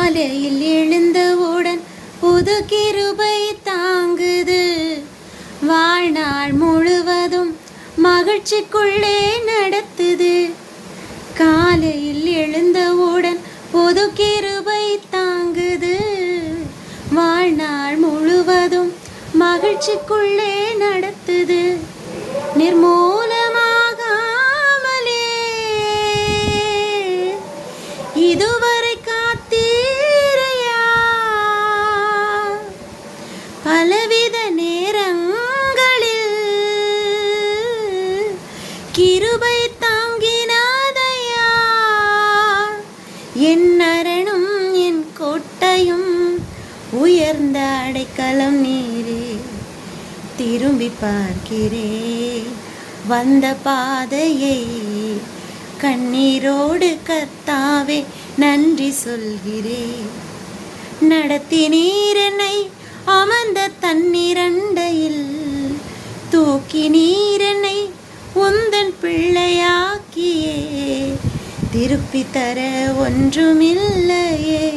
காலையில் எழுந்தவுடன் புது கிருபை தாங்குது. வாழ்நாள் முழுவதும் மகிழ்ச்சிக்குள்ளே நடத்துது. காலையில் எழுந்தவுடன் புது கிருபை தாங்குது. வாழ்நாள் முழுவதும் மகிழ்ச்சிக்குள்ளே நடத்துது. நிர்மூலமாகாமலே இதுவரை காத்தீரையா. பலவித நேரங்களில் கிருபை தாங்கினாதையா. என் அரணும் என் கோட்டையும் உயர்ந்த அடைக்கலம் நீரே. திரும்பி பார்க்கிறேன் வந்த பாதையை, கண்ணீரோடு கர்த்தாவே நன்றி சொல்கிறேன். நடத்தி நீர் என்னை அமர்ந்த தண்ணீரண்டையில், தூக்கி நீர் என்னை உந்தன் பிள்ளையாக்கியே. திருப்பி தர ஒன்றுமில்லையே.